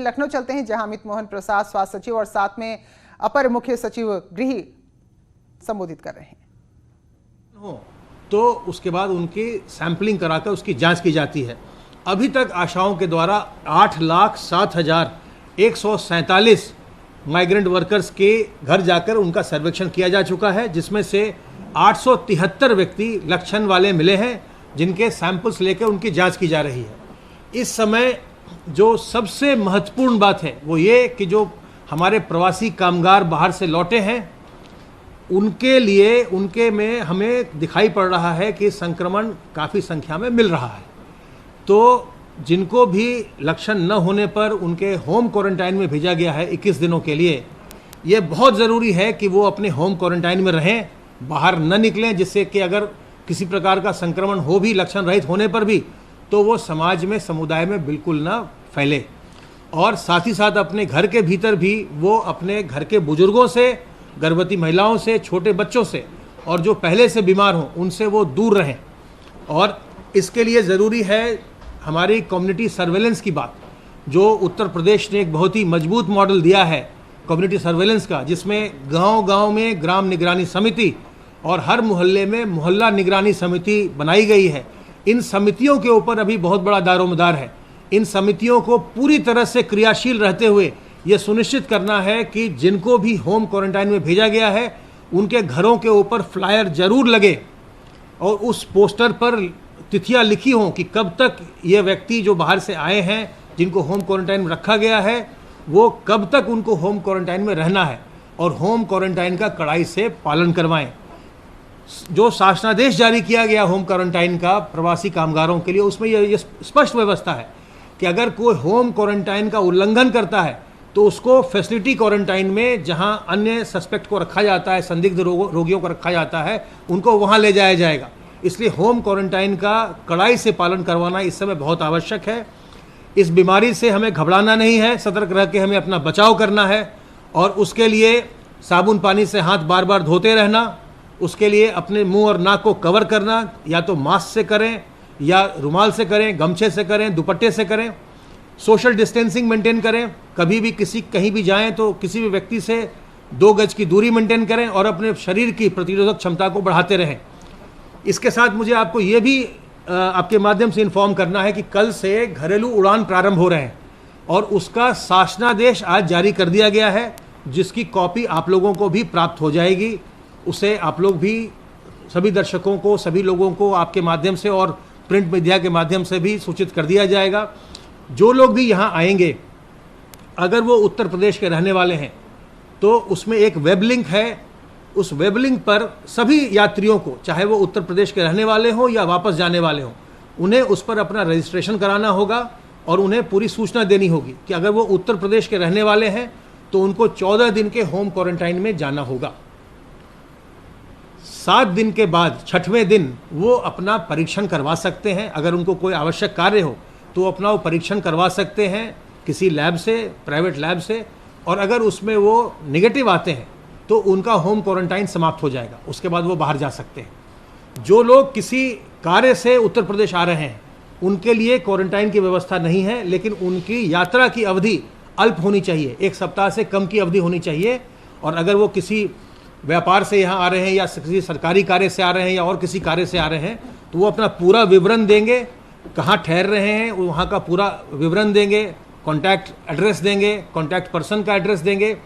लखनऊ चलते हैं, जहां अमित मोहन प्रसाद स्वास्थ्य सचिव और साथ में अपर मुख्य सचिव गृह संबोधित कर रहे हैं। तो उसके बाद उनकी सैंपलिंग कराकर उसकी जांच की जाती है। अभी तक आशाओं के द्वारा 8,07,147 माइग्रेंट वर्कर्स के घर जाकर उनका सर्वेक्षण किया जा चुका है, जिसमें से 873 व्यक्ति लक्षण वाले मिले हैं, जिनके सैंपल्स लेकर उनकी जांच की जा रही है। इस समय जो सबसे महत्वपूर्ण बात है वो ये कि जो हमारे प्रवासी कामगार बाहर से लौटे हैं उनके लिए उनके में हमें दिखाई पड़ रहा है कि संक्रमण काफ़ी संख्या में मिल रहा है। तो जिनको भी लक्षण न होने पर उनके होम क्वारंटाइन में भेजा गया है 21 दिनों के लिए, ये बहुत ज़रूरी है कि वो अपने होम क्वारंटाइन में रहें, बाहर न निकलें, जिससे कि अगर किसी प्रकार का संक्रमण हो भी लक्षण रहित होने पर भी तो वो समाज में समुदाय में बिल्कुल ना फैले। और साथ ही साथ अपने घर के भीतर भी वो अपने घर के बुजुर्गों से, गर्भवती महिलाओं से, छोटे बच्चों से और जो पहले से बीमार हों उनसे वो दूर रहें। और इसके लिए ज़रूरी है हमारी कम्युनिटी सर्वेलेंस की बात, जो उत्तर प्रदेश ने एक बहुत ही मजबूत मॉडल दिया है कम्युनिटी सर्वेलेंस का, जिसमें गांव-गांव में ग्राम निगरानी समिति और हर मोहल्ले में मोहल्ला निगरानी समिति बनाई गई है। इन समितियों के ऊपर अभी बहुत बड़ा दारोमदार है। इन समितियों को पूरी तरह से क्रियाशील रहते हुए ये सुनिश्चित करना है कि जिनको भी होम क्वारंटाइन में भेजा गया है उनके घरों के ऊपर फ्लायर जरूर लगे और उस पोस्टर पर तिथियां लिखी हों कि कब तक ये व्यक्ति जो बाहर से आए हैं, जिनको होम क्वारंटाइन में रखा गया है, वो कब तक उनको होम क्वारंटाइन में रहना है और होम क्वारंटाइन का कड़ाई से पालन करवाएं। जो शासनादेश जारी किया गया होम क्वारंटाइन का प्रवासी कामगारों के लिए, उसमें यह स्पष्ट व्यवस्था है कि अगर कोई होम क्वारंटाइन का उल्लंघन करता है तो उसको फैसिलिटी क्वारंटाइन में, जहां अन्य सस्पेक्ट को रखा जाता है, संदिग्ध रोगियों को रखा जाता है, उनको वहां ले जाया जाएगा। इसलिए होम क्वारंटाइन का कड़ाई से पालन करवाना इस समय बहुत आवश्यक है। इस बीमारी से हमें घबराना नहीं है, सतर्क रह के हमें अपना बचाव करना है और उसके लिए साबुन पानी से हाथ बार बार धोते रहना, उसके लिए अपने मुंह और नाक को कवर करना, या तो मास्क से करें या रुमाल से करें, गमछे से करें, दुपट्टे से करें, सोशल डिस्टेंसिंग मेंटेन करें, कभी भी कहीं भी जाएं तो किसी भी व्यक्ति से 2 गज की दूरी मेंटेन करें और अपने शरीर की प्रतिरोधक क्षमता को बढ़ाते रहें। इसके साथ मुझे आपको ये भी आपके माध्यम से इन्फॉर्म करना है कि कल से घरेलू उड़ान प्रारंभ हो रहे हैं और उसका शासनादेश आज जारी कर दिया गया है, जिसकी कॉपी आप लोगों को भी प्राप्त हो जाएगी। उसे आप लोग भी सभी दर्शकों को, सभी लोगों को आपके माध्यम से और प्रिंट मीडिया के माध्यम से भी सूचित कर दिया जाएगा। जो लोग भी यहाँ आएंगे, अगर वो उत्तर प्रदेश के रहने वाले हैं तो उसमें एक वेब लिंक है। उस वेब लिंक पर सभी यात्रियों को, चाहे वो उत्तर प्रदेश के रहने वाले हों या वापस जाने वाले हों, उन्हें उस पर अपना रजिस्ट्रेशन कराना होगा और उन्हें पूरी सूचना देनी होगी कि अगर वो उत्तर प्रदेश के रहने वाले हैं तो उनको 14 दिन के होम क्वारंटाइन में जाना होगा। 7 दिन के बाद 6वें दिन वो अपना परीक्षण करवा सकते हैं। अगर उनको कोई आवश्यक कार्य हो तो अपना वो परीक्षण करवा सकते हैं किसी लैब से, प्राइवेट लैब से, और अगर उसमें वो नेगेटिव आते हैं तो उनका होम क्वारंटाइन समाप्त हो जाएगा। उसके बाद वो बाहर जा सकते हैं। जो लोग किसी कार्य से उत्तर प्रदेश आ रहे हैं उनके लिए क्वारंटाइन की व्यवस्था नहीं है, लेकिन उनकी यात्रा की अवधि अल्प होनी चाहिए, 1 सप्ताह से कम की अवधि होनी चाहिए। और अगर वो किसी व्यापार से यहाँ आ रहे हैं या किसी सरकारी कार्य से आ रहे हैं या और किसी कार्य से आ रहे हैं तो वो अपना पूरा विवरण देंगे, कहाँ ठहर रहे हैं वहाँ का पूरा विवरण देंगे, कॉन्टैक्ट एड्रेस देंगे, कॉन्टैक्ट पर्सन का एड्रेस देंगे।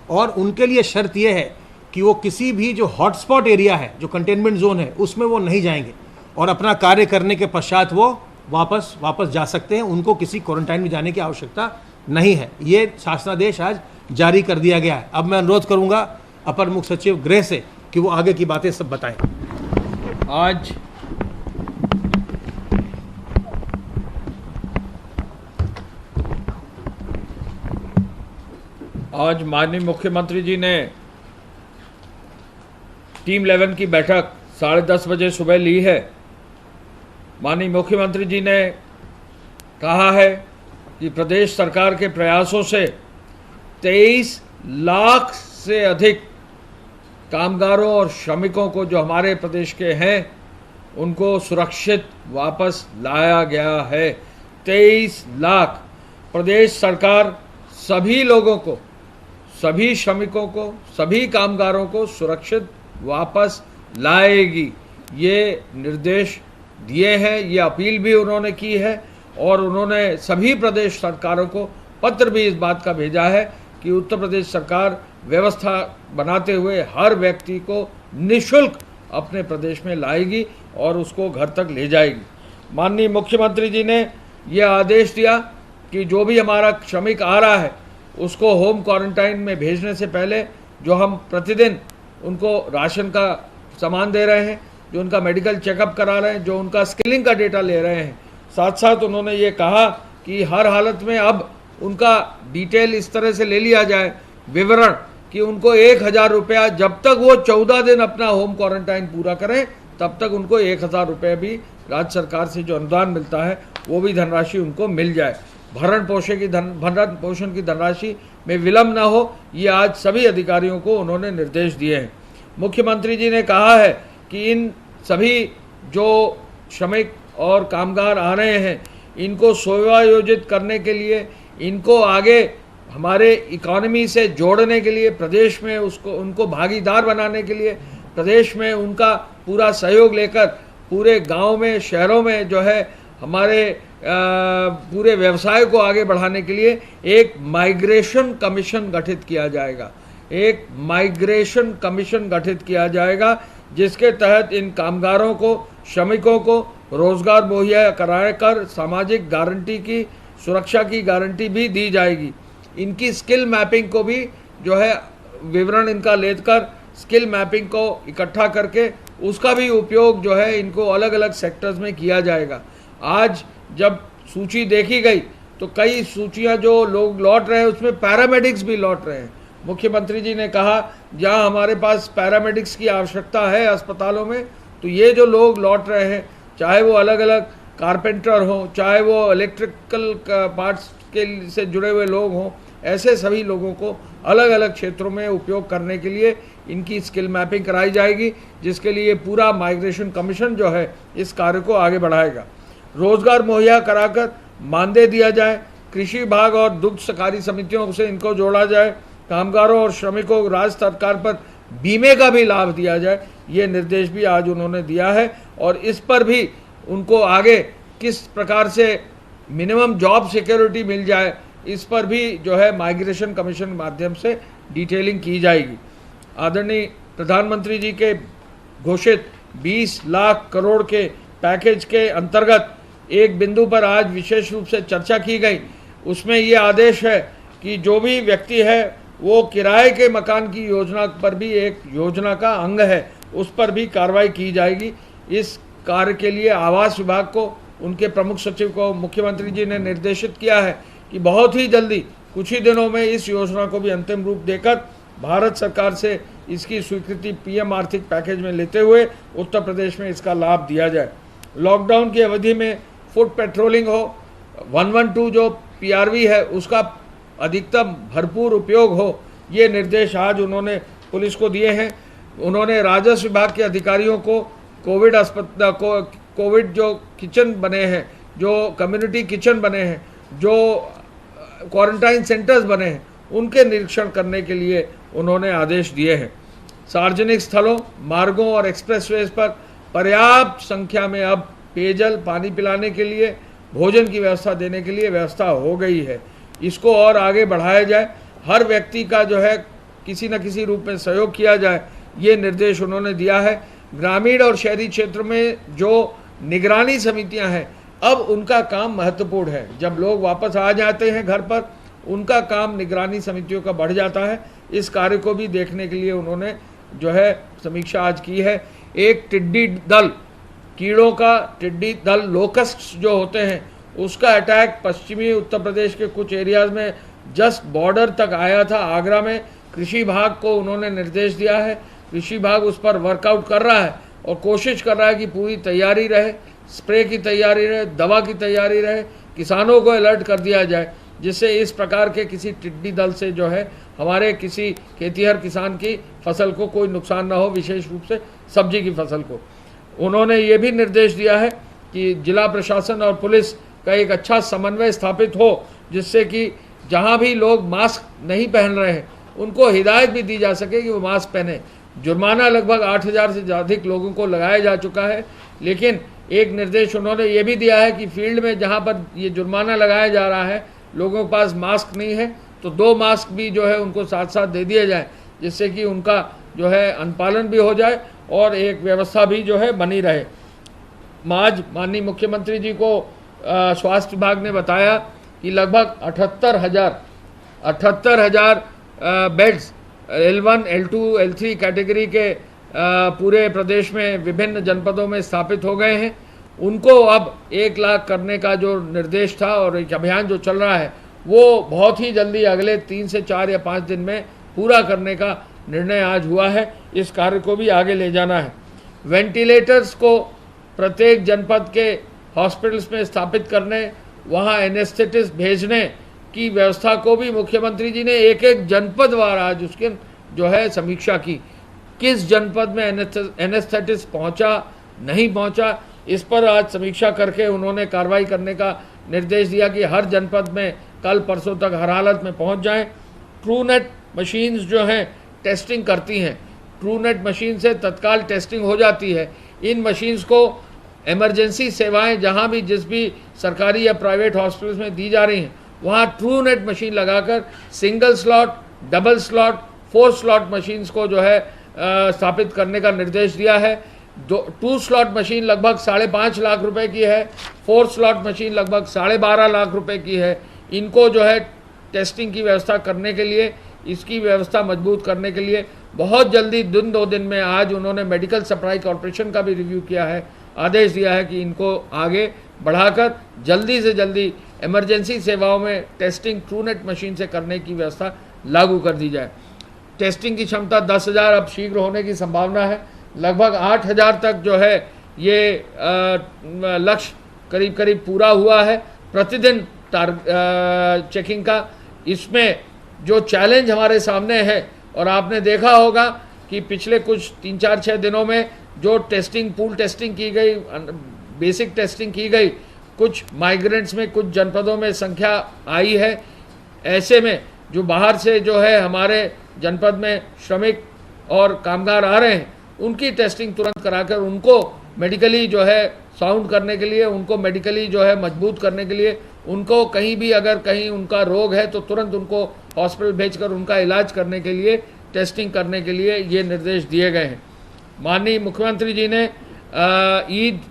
और उनके लिए शर्त यह है कि वो किसी भी जो हॉटस्पॉट एरिया है, जो कंटेनमेंट जोन है, उसमें वो नहीं जाएंगे और अपना कार्य करने के पश्चात वो वापस जा सकते हैं। उनको किसी क्वारंटाइन में जाने की आवश्यकता नहीं है। ये शासनादेश आज जारी कर दिया गया है। अब मैं अनुरोध करूँगा अपर मुख्य सचिव गृह से कि वो आगे की बातें सब बताएं। आज माननीय मुख्यमंत्री जी ने टीम 11 की बैठक 10:30 बजे सुबह ली है। माननीय मुख्यमंत्री जी ने कहा है कि प्रदेश सरकार के प्रयासों से 23 लाख से अधिक कामगारों और श्रमिकों को जो हमारे प्रदेश के हैं उनको सुरक्षित वापस लाया गया है। 23 लाख। प्रदेश सरकार सभी लोगों को, सभी श्रमिकों को, सभी कामगारों को सुरक्षित वापस लाएगी। ये निर्देश दिए हैं, ये अपील भी उन्होंने की है और उन्होंने सभी प्रदेश सरकारों को पत्र भी इस बात का भेजा है कि उत्तर प्रदेश सरकार व्यवस्था बनाते हुए हर व्यक्ति को निःशुल्क अपने प्रदेश में लाएगी और उसको घर तक ले जाएगी। माननीय मुख्यमंत्री जी ने यह आदेश दिया कि जो भी हमारा श्रमिक आ रहा है उसको होम क्वारंटाइन में भेजने से पहले जो हम प्रतिदिन उनको राशन का सामान दे रहे हैं, जो उनका मेडिकल चेकअप करा रहे हैं, जो उनका स्किलिंग का डेटा ले रहे हैं, साथ साथ उन्होंने ये कहा कि हर हालत में अब उनका डिटेल इस तरह से ले लिया जाए, विवरण, कि उनको 1000 रुपया, जब तक वो 14 दिन अपना होम क्वारंटाइन पूरा करें तब तक उनको 1000 रुपये भी राज्य सरकार से जो अनुदान मिलता है वो भी धनराशि उनको मिल जाए। भरण पोषण की धनराशि में विलम्ब न हो, ये आज सभी अधिकारियों को उन्होंने निर्देश दिए हैं। मुख्यमंत्री जी ने कहा है कि इन सभी जो श्रमिक और कामगार आ रहे हैं इनको सेवायोजित करने के लिए, इनको आगे हमारे इकोनॉमी से जोड़ने के लिए, प्रदेश में उनको भागीदार बनाने के लिए, प्रदेश में उनका पूरा सहयोग लेकर पूरे गांव में, शहरों में जो है हमारे पूरे व्यवसाय को आगे बढ़ाने के लिए एक माइग्रेशन कमीशन गठित किया जाएगा। एक माइग्रेशन कमीशन गठित किया जाएगा जिसके तहत इन कामगारों को, श्रमिकों को रोजगार मुहैया कराकर सामाजिक गारंटी की, सुरक्षा की गारंटी भी दी जाएगी। इनकी स्किल मैपिंग को भी जो है विवरण इनका लेकर स्किल मैपिंग को इकट्ठा करके उसका भी उपयोग जो है इनको अलग अलग सेक्टर्स में किया जाएगा। आज जब सूची देखी गई तो कई सूचियां जो लोग लौट रहे हैं उसमें पैरामेडिक्स भी लौट रहे हैं। मुख्यमंत्री जी ने कहा जहां हमारे पास पैरामेडिक्स की आवश्यकता है अस्पतालों में, तो ये जो लोग लौट रहे हैं, चाहे वो अलग अलग कारपेंटर हों, चाहे वो इलेक्ट्रिकल पार्ट्स के से जुड़े हुए लोग हों, ऐसे सभी लोगों को अलग अलग क्षेत्रों में उपयोग करने के लिए इनकी स्किल मैपिंग कराई जाएगी, जिसके लिए पूरा माइग्रेशन कमीशन जो है इस कार्य को आगे बढ़ाएगा। रोजगार मुहैया कराकर मानदेय दिया जाए, कृषि विभाग और दुग्ध सहकारी समितियों से इनको जोड़ा जाए, कामगारों और श्रमिकों को राज्य सरकार पर बीमे का भी लाभ दिया जाए, ये निर्देश भी आज उन्होंने दिया है। और इस पर भी उनको आगे किस प्रकार से मिनिमम जॉब सिक्योरिटी मिल जाए, इस पर भी जो है माइग्रेशन कमीशन के माध्यम से डिटेलिंग की जाएगी। आदरणीय प्रधानमंत्री जी के घोषित 20 लाख करोड़ के पैकेज के अंतर्गत एक बिंदु पर आज विशेष रूप से चर्चा की गई। उसमें ये आदेश है कि जो भी व्यक्ति है वो किराए के मकान की योजना पर भी एक योजना का अंग है, उस पर भी कार्रवाई की जाएगी। इस कार्य के लिए आवास विभाग को, उनके प्रमुख सचिव को मुख्यमंत्री जी ने निर्देशित किया है कि बहुत ही जल्दी कुछ ही दिनों में इस योजना को भी अंतिम रूप देकर भारत सरकार से इसकी स्वीकृति पीएम आर्थिक पैकेज में लेते हुए उत्तर प्रदेश में इसका लाभ दिया जाए। लॉकडाउन की अवधि में फुट पेट्रोलिंग हो, 112 जो पीआरवी है उसका अधिकतम भरपूर उपयोग हो, ये निर्देश आज उन्होंने पुलिस को दिए हैं। उन्होंने राजस्व विभाग के अधिकारियों को कोविड जो किचन बने हैं, जो कम्युनिटी किचन बने हैं, जो क्वारंटाइन सेंटर्स बने हैं, उनके निरीक्षण करने के लिए उन्होंने आदेश दिए हैं। सार्वजनिक स्थलों, मार्गों और एक्सप्रेसवेज पर पर्याप्त संख्या में अब पेयजल, पानी पिलाने के लिए, भोजन की व्यवस्था देने के लिए व्यवस्था हो गई है। इसको और आगे बढ़ाया जाए, हर व्यक्ति का जो है किसी न किसी रूप में सहयोग किया जाए, ये निर्देश उन्होंने दिया है। ग्रामीण और शहरी क्षेत्र में जो निगरानी समितियां हैं, अब उनका काम महत्वपूर्ण है। जब लोग वापस आ जाते हैं घर पर, उनका काम निगरानी समितियों का बढ़ जाता है। इस कार्य को भी देखने के लिए उन्होंने जो है समीक्षा आज की है। एक टिड्डी दल, कीड़ों का टिड्डी दल, लोकस्ट जो होते हैं, उसका अटैक पश्चिमी उत्तर प्रदेश के कुछ एरियाज में जस्ट बॉर्डर तक आया था। आगरा में कृषि विभाग को उन्होंने निर्देश दिया है, कृषि विभाग उस पर वर्कआउट कर रहा है और कोशिश कर रहा है कि पूरी तैयारी रहे, स्प्रे की तैयारी रहे, दवा की तैयारी रहे, किसानों को अलर्ट कर दिया जाए, जिससे इस प्रकार के किसी टिड्डी दल से जो है हमारे किसी खेतीहर किसान की फसल को कोई नुकसान ना हो, विशेष रूप से सब्जी की फसल को। उन्होंने ये भी निर्देश दिया है कि जिला प्रशासन और पुलिस का एक अच्छा समन्वय स्थापित हो, जिससे कि जहां भी लोग मास्क नहीं पहन रहे हैं उनको हिदायत भी दी जा सके कि वो मास्क पहने। जुर्माना लगभग 8,000 से अधिक लोगों को लगाया जा चुका है, लेकिन एक निर्देश उन्होंने ये भी दिया है कि फील्ड में जहां पर ये जुर्माना लगाया जा रहा है लोगों के पास मास्क नहीं है तो 2 मास्क भी जो है उनको साथ साथ दे दिए जाए, जिससे कि उनका जो है अनुपालन भी हो जाए और एक व्यवस्था भी जो है बनी रहे। आज माननीय मुख्यमंत्री जी को स्वास्थ्य विभाग ने बताया कि लगभग 78,000 beds L1, L2, L3 category के पूरे प्रदेश में विभिन्न जनपदों में स्थापित हो गए हैं। उनको अब 1 लाख करने का जो निर्देश था और एक अभियान जो चल रहा है वो बहुत ही जल्दी अगले 3 से 4 या 5 दिन में पूरा करने का निर्णय आज हुआ है। इस कार्य को भी आगे ले जाना है। वेंटिलेटर्स को प्रत्येक जनपद के हॉस्पिटल्स में स्थापित करने, वहाँ एनेस्थेटिस्ट भेजने की व्यवस्था को भी मुख्यमंत्री जी ने एक जनपद वार आज उसके जो है समीक्षा की। किस जनपद में एनेस्थेटिस्ट पहुंचा, नहीं पहुंचा, इस पर आज समीक्षा करके उन्होंने कार्रवाई करने का निर्देश दिया कि हर जनपद में कल परसों तक हर हालत में पहुंच जाएं। ट्रूनेट मशीन्स जो हैं टेस्टिंग करती हैं, ट्रूनेट मशीन से तत्काल टेस्टिंग हो जाती है। इन मशीन्स को इमरजेंसी सेवाएं जहां भी जिस भी सरकारी या प्राइवेट हॉस्पिटल्स में दी जा रही हैं वहाँ ट्रूनेट मशीन लगाकर single slot, double slot, 4 slot machines को जो है स्थापित करने का निर्देश दिया है। 2 स्लॉट मशीन लगभग 5.5 लाख रुपए की है, 4 स्लॉट मशीन लगभग 12.5 लाख रुपए की है। इनको जो है टेस्टिंग की व्यवस्था करने के लिए, इसकी व्यवस्था मजबूत करने के लिए बहुत जल्दी 2 दिन में आज उन्होंने मेडिकल सप्लाई कॉरपोरेशन का भी रिव्यू किया है, आदेश दिया है कि इनको आगे बढ़ाकर जल्दी से जल्दी इमरजेंसी सेवाओं में टेस्टिंग ट्रूनेट मशीन से करने की व्यवस्था लागू कर दी जाए। टेस्टिंग की क्षमता 10,000 अब शीघ्र होने की संभावना है। लगभग 8,000 तक जो है ये लक्ष्य करीब करीब पूरा हुआ है प्रतिदिन चेकिंग का। इसमें जो चैलेंज हमारे सामने है, और आपने देखा होगा कि पिछले कुछ 3-4-6 दिनों में जो टेस्टिंग, पूल टेस्टिंग की गई, बेसिक टेस्टिंग की गई, कुछ माइग्रेंट्स में कुछ जनपदों में संख्या आई है। ऐसे में जो बाहर से जो है हमारे जनपद में श्रमिक और कामगार आ रहे हैं उनकी टेस्टिंग तुरंत कराकर उनको मेडिकली जो है साउंड करने के लिए, उनको मेडिकली जो है मजबूत करने के लिए, उनको कहीं भी अगर कहीं उनका रोग है तो तुरंत उनको हॉस्पिटल भेजकर उनका इलाज करने के लिए, टेस्टिंग करने के लिए ये निर्देश दिए गए हैं। माननीय मुख्यमंत्री जी ने ईद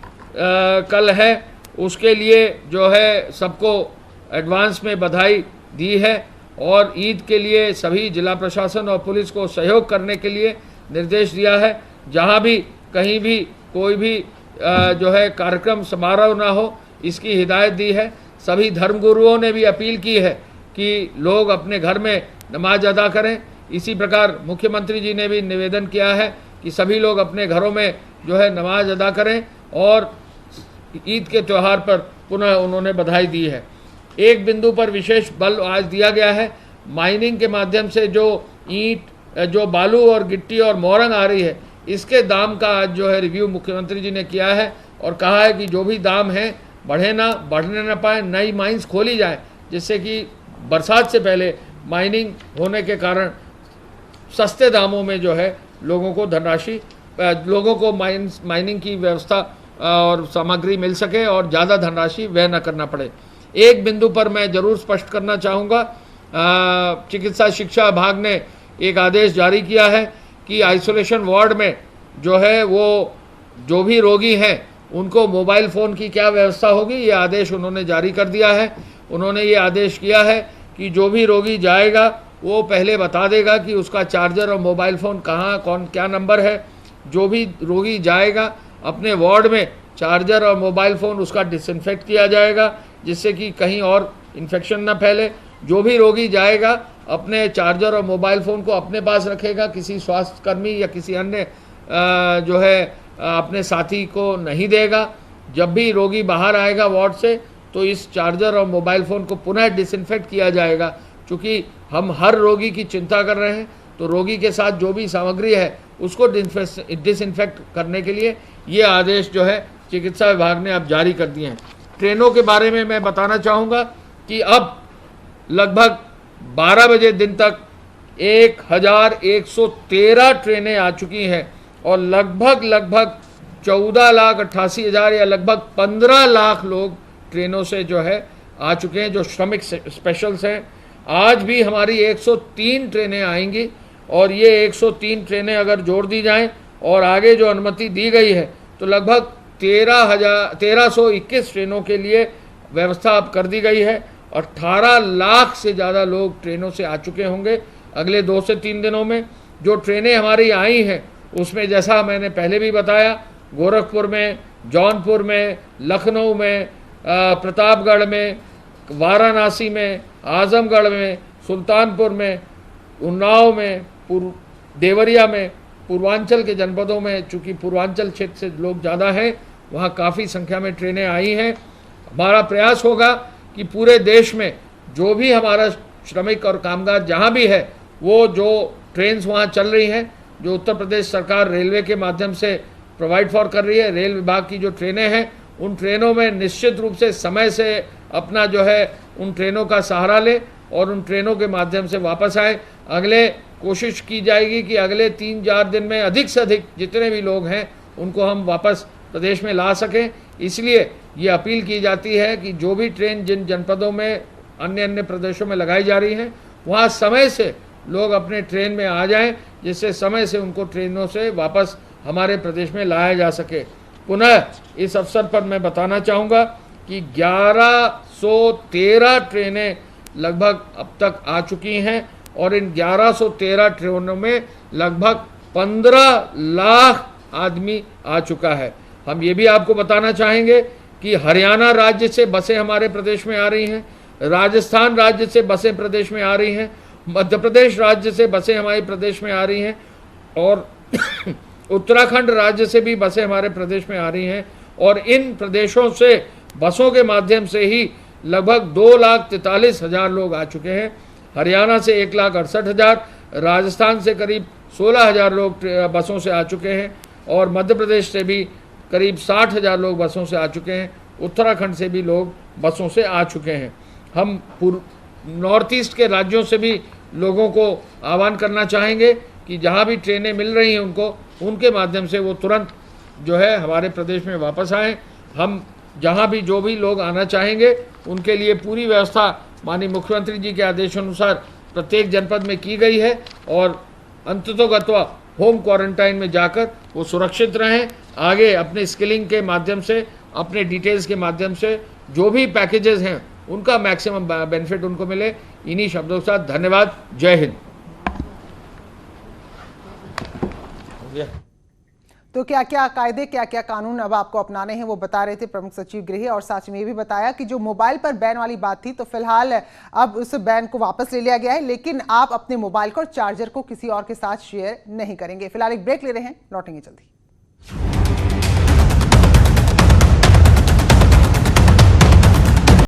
कल है उसके लिए जो है सबको एडवांस में बधाई दी है और ईद के लिए सभी जिला प्रशासन और पुलिस को सहयोग करने के लिए निर्देश दिया है। जहां भी कहीं भी कोई भी जो है कार्यक्रम समारोह ना हो, इसकी हिदायत दी है। सभी धर्मगुरुओं ने भी अपील की है कि लोग अपने घर में नमाज अदा करें। इसी प्रकार मुख्यमंत्री जी ने भी निवेदन किया है कि सभी लोग अपने घरों में जो है नमाज अदा करें और ईद के त्यौहार पर पुनः उन्होंने बधाई दी है। एक बिंदु पर विशेष बल आज दिया गया है। माइनिंग के माध्यम से जो ईंट, जो बालू और गिट्टी और मोरंग आ रही है, इसके दाम का आज जो है रिव्यू मुख्यमंत्री जी ने किया है और कहा है कि जो भी दाम है बढ़ने ना पाए, नई माइंस खोली जाए, जिससे कि बरसात से पहले माइनिंग होने के कारण सस्ते दामों में जो है लोगों को धनराशि, लोगों को माइनिंग की व्यवस्था और सामग्री मिल सके और ज़्यादा धनराशि व्यय न करना पड़े। एक बिंदु पर मैं जरूर स्पष्ट करना चाहूँगा, चिकित्सा शिक्षा विभाग ने एक आदेश जारी किया है कि आइसोलेशन वार्ड में जो है वो जो भी रोगी हैं उनको मोबाइल फ़ोन की क्या व्यवस्था होगी, ये आदेश उन्होंने जारी कर दिया है। उन्होंने ये आदेश किया है कि जो भी रोगी जाएगा वो पहले बता देगा कि उसका चार्जर और मोबाइल फ़ोन कहाँ, कौन क्या नंबर है। जो भी रोगी जाएगा अपने वार्ड में चार्जर और मोबाइल फ़ोन उसका डिसइंफेक्ट किया जाएगा, जिससे कि कहीं और इन्फेक्शन ना फैले। जो भी रोगी जाएगा अपने चार्जर और मोबाइल फ़ोन को अपने पास रखेगा, किसी स्वास्थ्यकर्मी या किसी अन्य जो है अपने साथी को नहीं देगा। जब भी रोगी बाहर आएगा वार्ड से तो इस चार्जर और मोबाइल फ़ोन को पुनः डिसइंफेक्ट किया जाएगा। चूँकि हम हर रोगी की चिंता कर रहे हैं तो रोगी के साथ जो भी सामग्री है उसको डिसइंफेक्ट करने के लिए ये आदेश जो है चिकित्सा विभाग ने अब जारी कर दिए हैं। ट्रेनों के बारे में मैं बताना चाहूँगा कि अब लगभग 12 बजे दिन तक 1113 ट्रेनें आ चुकी हैं और लगभग 14,88,000 या लगभग 15 लाख लोग ट्रेनों से जो है आ चुके हैं, जो श्रमिक स्पेशल्स हैं। आज भी हमारी 103 ट्रेनें आएंगी और ये 103 ट्रेनें अगर जोड़ दी जाएं और आगे जो अनुमति दी गई है तो लगभग 1321 ट्रेनों के लिए व्यवस्था अब कर दी गई है। 18 लाख से ज़्यादा लोग ट्रेनों से आ चुके होंगे अगले 2 से 3 दिनों में। जो ट्रेनें हमारी आई हैं उसमें जैसा मैंने पहले भी बताया, गोरखपुर में, जौनपुर में, लखनऊ में, प्रतापगढ़ में, वाराणसी में, आजमगढ़ में, सुल्तानपुर में, उन्नाव में, देवरिया में, पूर्वांचल के जनपदों में, चूँकि पूर्वांचल क्षेत्र से लोग ज़्यादा हैं वहाँ काफ़ी संख्या में ट्रेनें आई हैं। हमारा प्रयास होगा कि पूरे देश में जो भी हमारा श्रमिक और कामगार जहाँ भी है वो जो ट्रेन्स वहाँ चल रही हैं, जो उत्तर प्रदेश सरकार रेलवे के माध्यम से प्रोवाइड फॉर कर रही है, रेल विभाग की जो ट्रेनें हैं, उन ट्रेनों में निश्चित रूप से समय से अपना जो है उन ट्रेनों का सहारा ले और उन ट्रेनों के माध्यम से वापस आए। अगले कोशिश की जाएगी कि अगले 3-4 दिन में अधिक से अधिक जितने भी लोग हैं उनको हम वापस प्रदेश में ला सकें। इसलिए ये अपील की जाती है कि जो भी ट्रेन जिन जनपदों में अन्य प्रदेशों में लगाई जा रही हैं वहाँ समय से लोग अपने ट्रेन में आ जाएं, जिससे समय से उनको ट्रेनों से वापस हमारे प्रदेश में लाया जा सके। पुनः इस अवसर पर मैं बताना चाहूँगा कि 1113 ट्रेनें लगभग अब तक आ चुकी हैं और इन 1113 ट्रेनों में लगभग 15 लाख आदमी आ चुका है। हम ये भी आपको बताना चाहेंगे कि हरियाणा राज्य से बसें हमारे प्रदेश में आ रही हैं, राजस्थान राज्य से बसें प्रदेश में आ रही हैं, मध्य प्रदेश राज्य से बसें हमारे प्रदेश में आ रही हैं और उत्तराखंड राज्य से भी बसें हमारे प्रदेश में आ रही हैं। और इन प्रदेशों से बसों के माध्यम से ही लगभग 2,43,000 लोग आ चुके हैं। हरियाणा से 1,68,000, राजस्थान से करीब 16,000 लोग बसों से आ चुके हैं और मध्य प्रदेश से भी करीब 60,000 लोग बसों से आ चुके हैं। उत्तराखंड से भी लोग बसों से आ चुके हैं। हम नॉर्थ ईस्ट के राज्यों से भी लोगों को आह्वान करना चाहेंगे कि जहां भी ट्रेनें मिल रही हैं उनको उनके माध्यम से वो तुरंत जो है हमारे प्रदेश में वापस आएँ। हम जहां भी जो भी लोग आना चाहेंगे उनके लिए पूरी व्यवस्था माननीय मुख्यमंत्री जी के आदेशानुसार प्रत्येक जनपद में की गई है और अंततोगत्वा होम क्वारंटाइन में जाकर वो सुरक्षित रहें। आगे अपने स्किलिंग के माध्यम से, अपने डिटेल्स के माध्यम से जो भी पैकेजेस हैं उनका मैक्सिमम बेनिफिट उनको मिले। इन्हीं शब्दों के साथ धन्यवाद। जय हिंद। तो क्या क्या कायदे, क्या क्या कानून अब आपको अपनाने हैं वो बता रहे थे प्रमुख सचिव गृह। और साथ में ये भी बताया कि जो मोबाइल पर बैन वाली बात थी तो फिलहाल अब उस बैन को वापस ले लिया गया है, लेकिन आप अपने मोबाइल को और चार्जर को किसी और के साथ शेयर नहीं करेंगे। फिलहाल एक ब्रेक ले रहे हैं, लौटेंगे जल्दी।